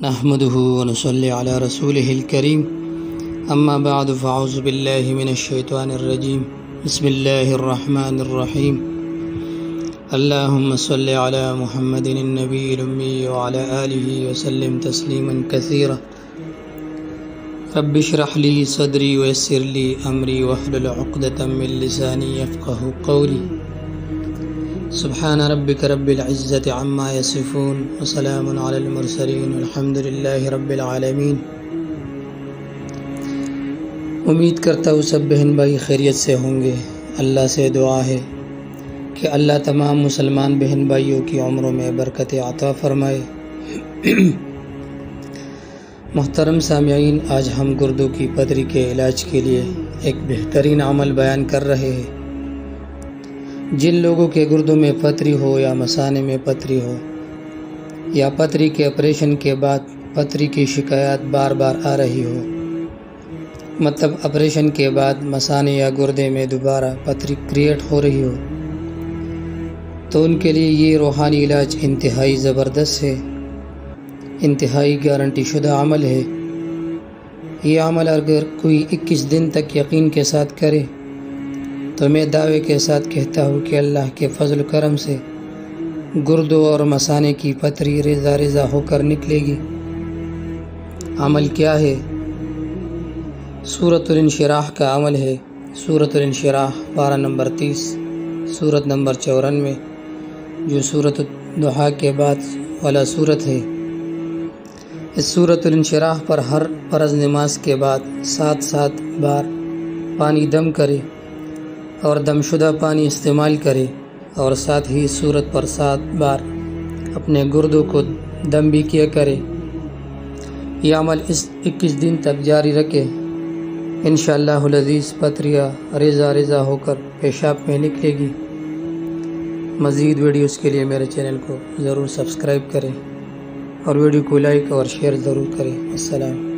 نحمده ونصلي على رسوله الكريم اما بعد فاعوذ بالله من الشيطان الرجيم بسم الله الرحمن الرحيم اللهم صل على محمد النبي الأمي وعلى آله وسلم تسليما كثيرا رب اشرح لي صدري ويسر لي أمري واحلل عقدة من لساني يفقه قولي سبحان ربك رب العزة عما يصفون وسلام على المرسلين والحمد لله رب العالمین۔ امید کرتا ہوں سب بہن بھائی خیریت سے ہوں گے۔ اللہ سے دعا ہے کہ اللہ تمام مسلمان بہن بھائیوں کی عمروں میں برکت عطا فرمائے۔ محترم سامعین، آج ہم گردوں کی پتری کے علاج کے لیے ایک بہترین عمل بیان کر رہے ہیں۔ جن لوگوں کے گردوں میں پتری ہو یا مثانے میں پتری ہو یا پتری کے آپریشن کے بعد پتری کی شکایات بار بار آ رہی ہو، مطلب آپریشن کے بعد مثانے یا گردے میں دوبارہ پتری کریٹ ہو رہی ہو، تو ان کے لیے یہ روحانی علاج انتہائی زبردست ہے، انتہائی گارنٹی شدہ عمل ہے۔ یہ عمل اگر کوئی 21 دن تک یقین کے ساتھ کرے تو میں دعوے کے ساتھ کہتا ہوں کہ اللہ کے فضل و کرم سے گردوں اور مثانے کی پتری ریزہ ریزہ ہو کر نکلے گی۔ عمل کیا ہے؟ سورۃ الانشراح کا عمل ہے۔ سورۃ الانشراح پارہ نمبر 30، سورت نمبر 94، جو سورۃ الضحیٰ کے بعد والا سورت ہے۔ اس سورۃ الانشراح پر ہر فرض نماز کے بعد 7 بار پانی دم کرے اور دم شدہ پانی استعمال کرے، اور ساتھ ہی سورت پر 7 بار اپنے گردوں کو دم بھی کیا کرے۔ یہ عمل اس 21 دن تک جاری رکھے، انشاءاللہ العزیز پتریاں ریزہ ریزہ ہو کر پیشاب میں نکلے گی۔ مزید ویڈیوز کے لیے میرے چینل کو ضرور سبسکرائب کریں اور ویڈیو کو لائک اور شیئر ضرور کریں۔ السلام۔